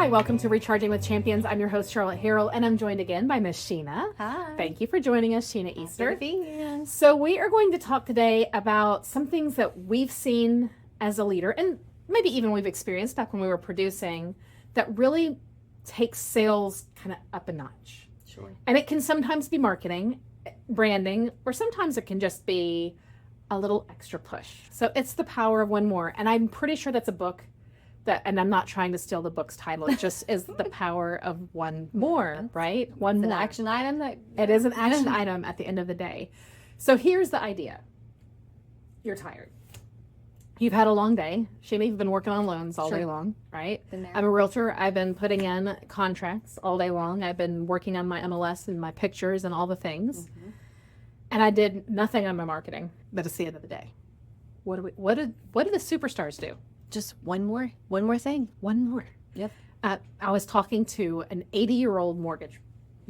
Hi, welcome to Recharging with Champions. I'm your host, Charlotte Harrell, and I'm joined again by Miss Sheena. Hi. Thank you for joining us, Sheena Easter. Happy to be here. So we are going to talk today about some things that we've seen as a leader, and maybe even we've experienced back when we were producing, that really takes sales kind of up a notch. Sure. And it can sometimes be marketing, branding, or sometimes it can just be a little extra push. So it's The Power of One More. And I'm pretty sure that's a book that, and I'm not trying to steal the book's title, it just is The Power of One More, right? One It's more. an action item. It is an action item at the end of the day. So here's the idea. You're tired. You've had a long day. Sheena, you've been working on loans all day long, right? I'm a realtor. I've been putting in contracts all day long. I've been working on my MLS and my pictures and all the things. Mm-hmm. And I did nothing on my marketing. But it's the end of the day. What do the superstars do? Just one more thing. One more. Yep. I was talking to an 80-year-old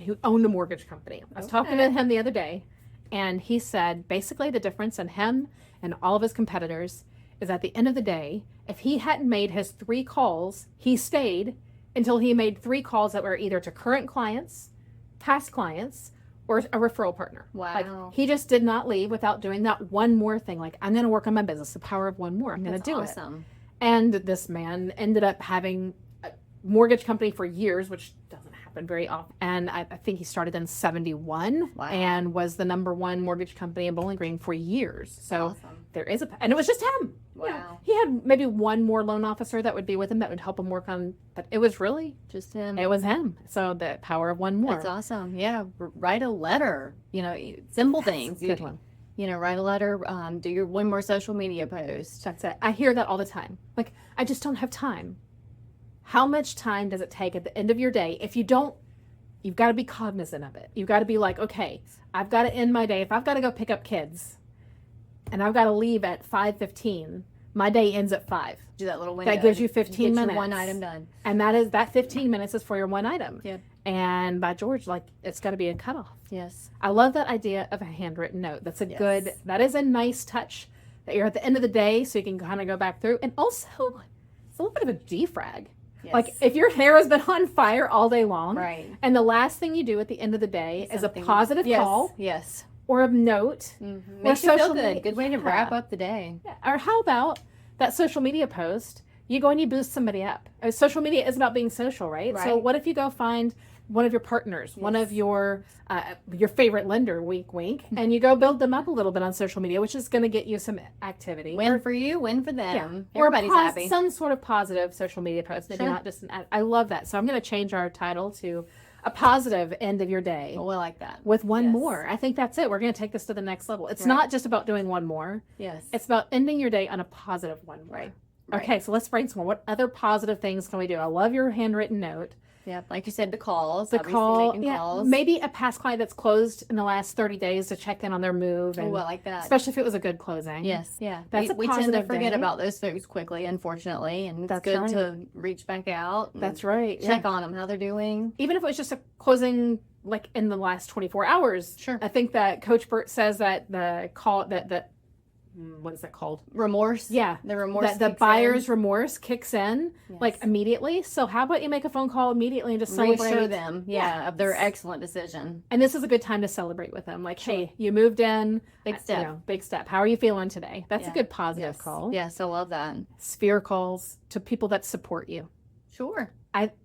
who owned a mortgage company. I was talking to him the other day, and he said basically the difference in him and all of his competitors is at the end of the day, if he hadn't made his 3 calls, he stayed until he made 3 calls that were either to current clients, past clients, or a referral partner. Wow. Like, he just did not leave without doing that one more thing. Like, I'm going to work on my business, the power of one more. I'm going to do it. And this man ended up having a mortgage company for years, which doesn't happen very often. And I think he started in 71 and was the #1 mortgage company in Bowling Green for years. So there is and it was just him. Wow. You know, he had maybe one more loan officer that would be with him that would help him work on, but it was really just him. It was him. So the power of one more. That's awesome. Yeah. Write a letter, simple things. Good one. Write a letter, do your one more social media post. That's it. I hear that all the time. Like, I just don't have time. How much time does it take at the end of your day? If you don't, you've got to be cognizant of it. You've got to be like, okay, I've got to end my day. If I've got to go pick up kids and I've got to leave at 5:15, my day ends at 5. Do that little window. That gives you 15 minutes. Your one item done. And that 15 minutes is for your one item. Yeah. And by George, it's got to be a cutoff. Yes. I love that idea of a handwritten note. That is a nice touch that you're at the end of the day so you can kind of go back through. And also, it's a little bit of a defrag. Yes. Like, if your hair has been on fire all day long, right, and the last thing you do at the end of the day is a positive call. Yes. Or a note. Mm-hmm. Makes you feel good. Good way to wrap up the day. Yeah. Or how about that social media post? You go and you boost somebody up. Social media is about being social, right? So what if you go find one of your partners, one of your favorite lender, wink, wink, and you go build them up a little bit on social media, which is going to get you some activity. Win for you, win for them. Yeah. Everybody's happy. Some sort of positive social media post, maybe not just an ad. I love that. So I'm going to change our title to a positive end of your day. Oh, I like that. With one more. I think that's it. We're going to take this to the next level. It's not just about doing one more. Yes. It's about ending your day on a positive one more. Right. Okay, so let's brainstorm. What other positive things can we do? I love your handwritten note. Yeah, like you said, the calls. Calls. Maybe a past client that's closed in the last 30 days to check in on their move. And I like that. Especially if it was a good closing. Yes, yeah. We tend to forget about those folks quickly, unfortunately, and it's good to reach back out. That's right. Check on them, how they're doing. Even if it was just a closing, like in the last 24 hours. Sure. I think that Coach Burt says that what is that called? Remorse. Yeah. The remorse. The buyer's remorse kicks in like immediately. So how about you make a phone call immediately and just celebrate reassure them, of their excellent decision. And this is a good time to celebrate with them. Like, hey, you moved in. Big step. Big step. How are you feeling today? That's a good positive call. Yes, I love that. Sphere calls to people that support you. Sure.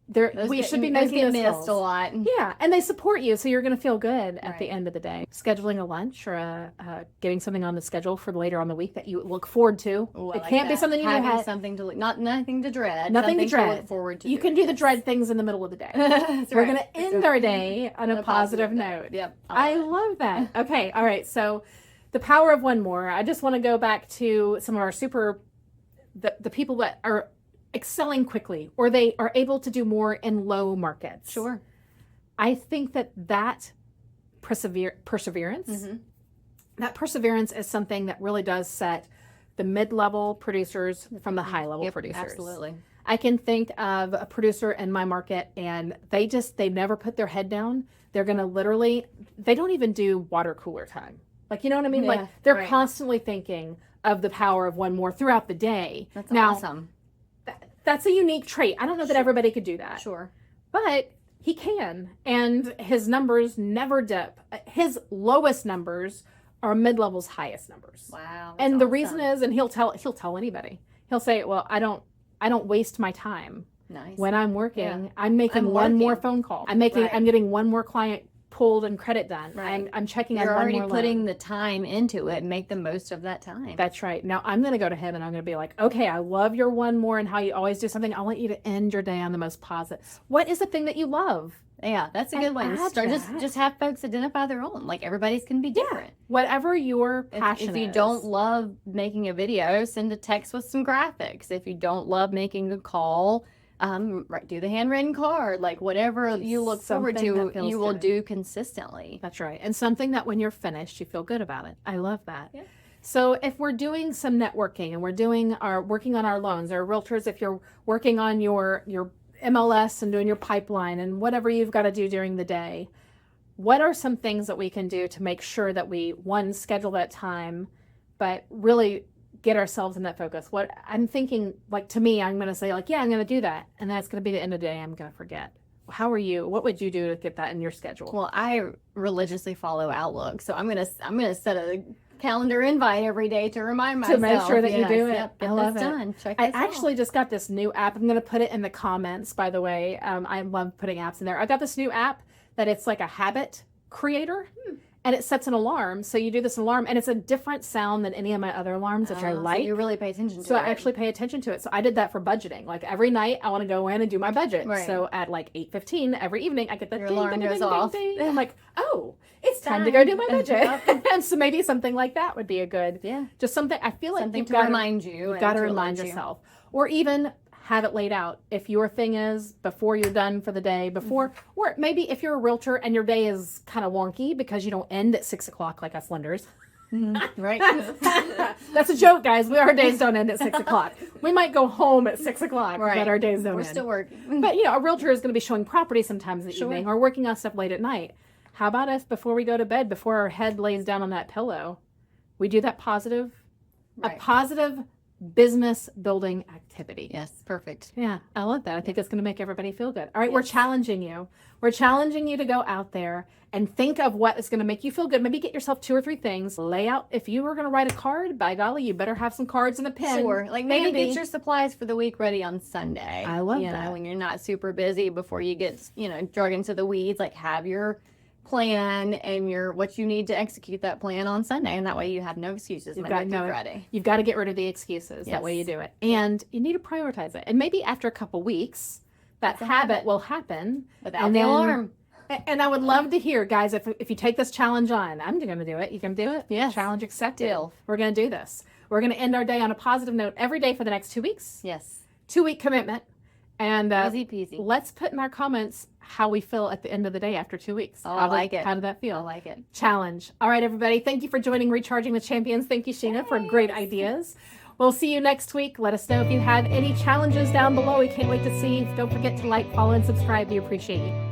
We should be making those missed a lot. Yeah, and they support you, so you're going to feel good at the end of the day. Scheduling a lunch or getting something on the schedule for later on the week that you look forward to. Ooh, it can't be something you have something to nothing to dread. Nothing to dread. Look forward to. You can do the dread things in the middle of the day. We're going to end our day on a positive note. Yep. I love that. Okay. All right. So, the power of one more. I just want to go back to some of our the people that are excelling quickly, or they are able to do more in low markets. Sure. I think that perseverance, that perseverance is something that really does set the mid-level producers from the high-level producers. Absolutely. I can think of a producer in my market, and they never put their head down. They're going to they don't even do water cooler time. Like, you know what I mean? Yeah, like, they're constantly thinking of the power of one more throughout the day. That's awesome. that's a unique trait. I don't know that everybody could do that. Sure. But he can. And his numbers never dip. His lowest numbers are mid-level's highest numbers. Wow. And the reason is, and he'll tell anybody. He'll say, well, I don't waste my time. Nice. When I'm working, I'm making one more phone call. I'm getting one more client pulled and credit done. Right. I'm checking You're on one already more putting loan. the time into it. Make the most of that time. That's right. Now I'm going to go to him and I'm going to be like, okay, I love your one more and how you always do something. I want you to end your day on the most positive. What is the thing that you love? Yeah, that's a good one. Start just have folks identify their own. Like everybody's can be different. Whatever your passion If you is. don't love making a video, send a text with some graphics. If you don't love making a call, do the handwritten card. Like whatever you look forward to, you will do consistently. That's right. And something that when you're finished, you feel good about it. I love that. Yeah. So if we're doing some networking and we're working on our loans, or realtors, if you're working on your MLS and doing your pipeline and whatever you've got to do during the day, what are some things that we can do to make sure that we, one, schedule that time, but really get ourselves in that focus? What I'm thinking, like, to me, I'm going to say, like, yeah, I'm going to do that. And that's going to be the end of the day. I'm going to forget. How are you? What would you do to get that in your schedule? Well, I religiously follow Outlook. So I'm going to set a calendar invite every day to remind myself. To make sure that you do it. Yep, I love it. Done. I actually just got this new app. I'm going to put it in the comments, by the way. I love putting apps in there. I got this new app that it's like a habit creator. And it sets an alarm. So you do this alarm, and it's a different sound than any of my other alarms, which I like. So you really pay attention to it. So I actually pay attention to it. So I did that for budgeting. Like every night, I want to go in and do my budget. Right. So at like 8:15 every evening, I get the Your ding, alarm ding, goes ding, off. ding, ding. And I'm like, oh, it's time to go do my budget. And so maybe something like that would be a good, just something. I feel like something you've to got remind you. You've got to remind yourself, or even have it laid out. If your thing is before you're done for the day, or maybe if you're a realtor and your day is kind of wonky because you don't end at 6 o'clock like us lenders. Right. That's a joke, guys. Our days don't end at 6 o'clock. We might go home at 6 o'clock, right. but our days don't We're end. still working. But a realtor is going to be showing property sometimes in the evening, or working on stuff late at night. How about if before we go to bed, before our head lays down on that pillow, we do that positive, a positive business building activity. Yes, perfect. Yeah, I love that. I think that's going to make everybody feel good. All right, we're challenging you. We're challenging you to go out there and think of what is going to make you feel good. Maybe get yourself 2 or 3 things. Lay out. If you were going to write a card, by golly, you better have some cards and a pen. Sure. Like maybe get your supplies for the week ready on Sunday. I love that. When you're not super busy before you get, drug into the weeds, like have your plan and what you need to execute that plan on Sunday, and that way you have no excuses Monday through Friday. You've got to get rid of the excuses. That way you do it, and you need to prioritize it. And maybe after a couple weeks, that habit will happen without the alarm. And I would love to hear, guys, if you take this challenge on, I'm going to do it. You can do it. Yes. Challenge accepted. Deal. We're going to do this. We're going to end our day on a positive note every day for the next 2 weeks. Yes. 2-week commitment. And easy peasy. Let's put in our comments how we feel at the end of the day after 2 weeks. Oh, I like it. How did that feel? I like it. Challenge. All right, everybody. Thank you for joining Recharging the Champions. Thank you, Sheena, for great ideas. We'll see you next week. Let us know if you have any challenges down below. We can't wait to see. Don't forget to like, follow, and subscribe. We appreciate you.